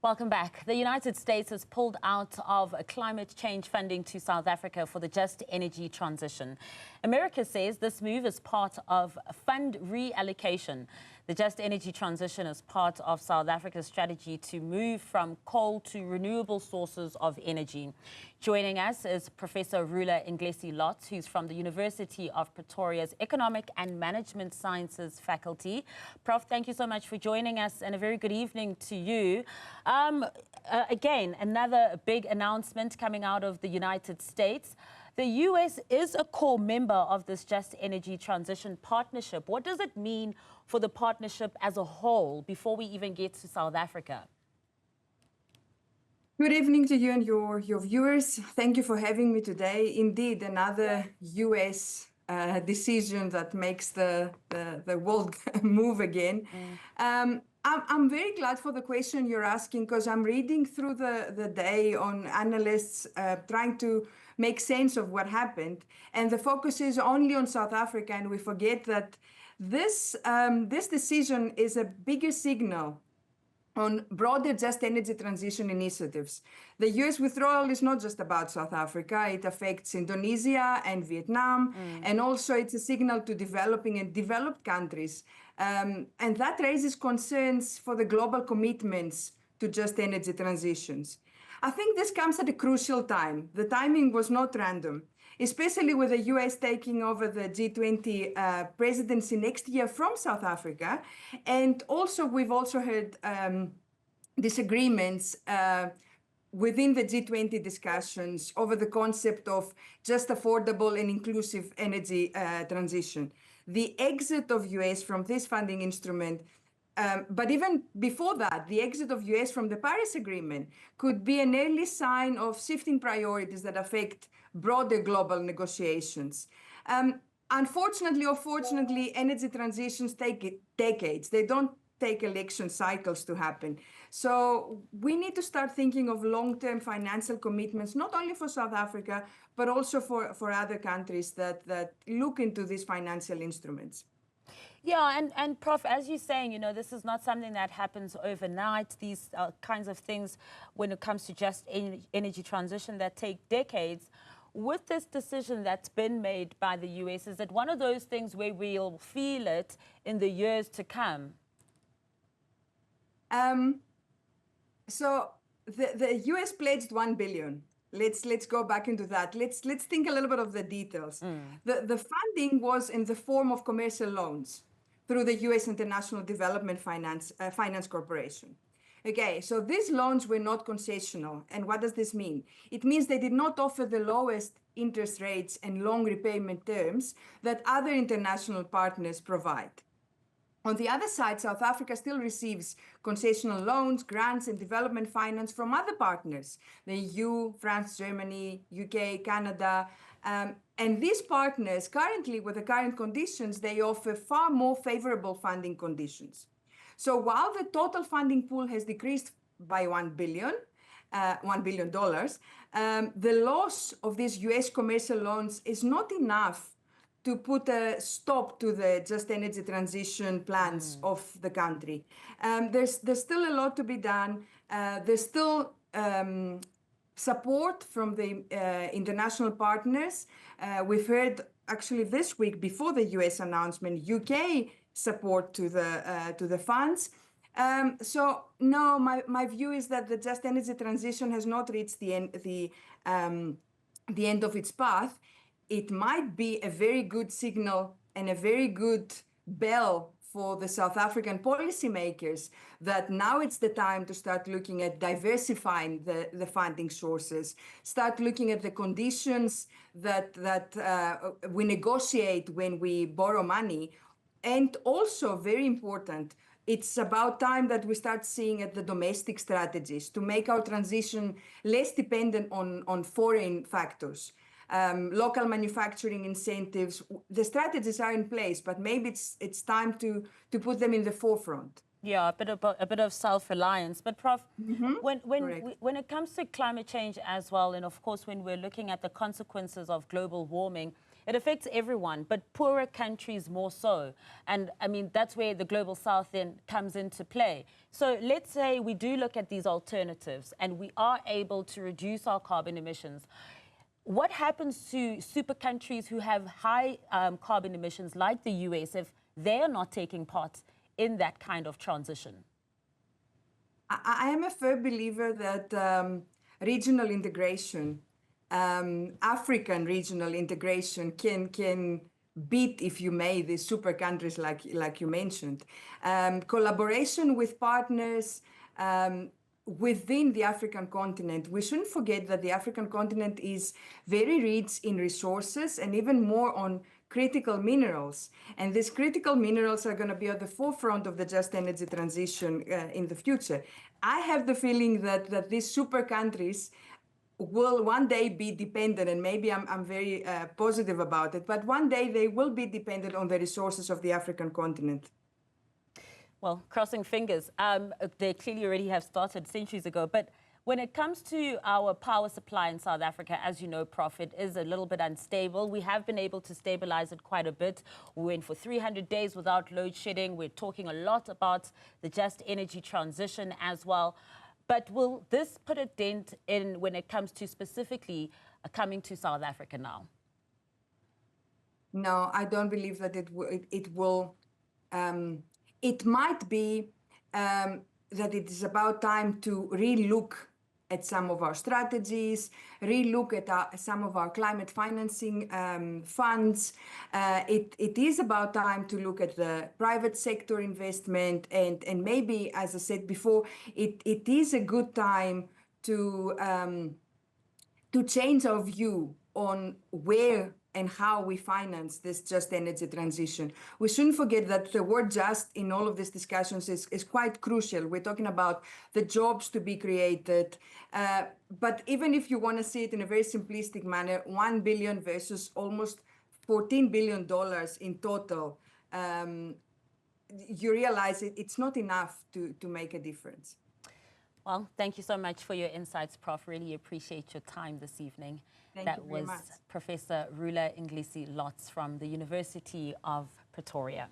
Welcome back. The United States has pulled out of climate change funding to South Africa for the just energy transition. America says this move is part of fund reallocation. The just energy transition is part of South Africa's strategy to move from coal to renewable sources of energy. Joining us is Professor Roula Inglesi-Lotz, who's from the University of Pretoria's Economic and Management Sciences faculty. Prof, thank you so much for joining us, and a very good evening to you. Again, another big announcement coming out of the United States. The U.S. is a core member of this Just Energy Transition Partnership. What does it mean for the partnership as a whole before we even get to South Africa? Good evening to you and your viewers. Thank you for having me today. Indeed, another U.S. Decision that makes the world move again. I'm very glad for the question you're asking, because I'm reading through the day on analysts trying to make sense of what happened. And the focus is only on South Africa, and we forget that this decision is a bigger signal on broader just energy transition initiatives. The US withdrawal is not just about South Africa. It affects Indonesia and Vietnam, and also it's a signal to developing and developed countries. And that raises concerns for the global commitments to just energy transitions. I think this comes at a crucial time. The timing was not random, especially with the US taking over the G20 presidency next year from South Africa. And also, we've also heard disagreements within the G20 discussions over the concept of just affordable and inclusive energy transition. The exit of US from this funding instrument, but even before that, the exit of US from the Paris Agreement could be an early sign of shifting priorities that affect broader global negotiations. Unfortunately or fortunately, energy transitions take decades. They don't take election cycles to happen. So we need to start thinking of long-term financial commitments, not only for South Africa, but also for other countries that look into these financial instruments. Yeah, and Prof, as you're saying, you know, this is not something that happens overnight. These kinds of things, when it comes to just energy transition, that take decades. With this decision that's been made by the US, is it one of those things where we'll feel it in the years to come? So the US pledged $1 billion. Let's go back into that. Let's think a little bit of the details. The funding was in the form of commercial loans through the US International Development Finance Corporation. Okay, so these loans were not concessional. And what does this mean? It means they did not offer the lowest interest rates and long repayment terms that other international partners provide. On the other side, South Africa still receives concessional loans, grants, and development finance from other partners, the EU, France, Germany, UK, Canada. And these partners, currently, with the current conditions, they offer far more favorable funding conditions. So while the total funding pool has decreased by $1 billion, the loss of these US commercial loans is not enough to put a stop to the just energy transition plans of the country. There's still a lot to be done. There's still support from the international partners. We've heard actually this week, before the US announcement, UK support to the funds. So no, my view is that the just energy transition has not reached the end of its path. It might be a very good signal and a very good bell for the South African policymakers that now it's the time to start looking at diversifying the funding sources, start looking at the conditions that we negotiate when we borrow money. And also, very important, it's about time that we start seeing at the domestic strategies to make our transition less dependent on foreign factors. Local manufacturing incentives, the strategies are in place, but maybe it's time to put them in the forefront. Yeah, a bit of self-reliance. But Prof, when it comes to climate change as well, and of course when we're looking at the consequences of global warming, It affects everyone, but poorer countries more so. And I mean, that's where the Global South then comes into play. So let's say we do look at these alternatives and we are able to reduce our carbon emissions. What happens to super countries who have high carbon emissions like the US if they are not taking part in that kind of transition? I am a firm believer that regional integration, African regional integration can beat, if you may, the super countries like you mentioned. Collaboration with partners within the African continent. We shouldn't forget that the African continent is very rich in resources and even more on critical minerals. And these critical minerals are going to be at the forefront of the just energy transition in the future. I have the feeling that these super countries will one day be dependent, and maybe I'm very positive about it, but one day they will be dependent on the resources of the African continent. Well, crossing fingers. They clearly already have started centuries ago. But when it comes to our power supply in South Africa, as you know, Prof, it is a little bit unstable. We have been able to stabilize it quite a bit. We went for 300 days without load shedding. We're talking a lot about the just energy transition as well. But will this put a dent in when it comes to specifically coming to South Africa now? No, I don't believe that it will. It might be that it is about time to relook at some of our strategies, relook at some of our climate financing funds. It is about time to look at the private sector investment, and maybe, as I said before, it is a good time to change our view on where and how we finance this just energy transition. We shouldn't forget that the word just in all of these discussions is quite crucial. We're talking about the jobs to be created. But even if you want to see it in a very simplistic manner, 1 billion versus almost $14 billion in total, you realize it's not enough to make a difference. Well, thank you so much for your insights, Prof. Really appreciate your time this evening. Thank you very much. Professor Roula Inglesi-Lotz from the University of Pretoria.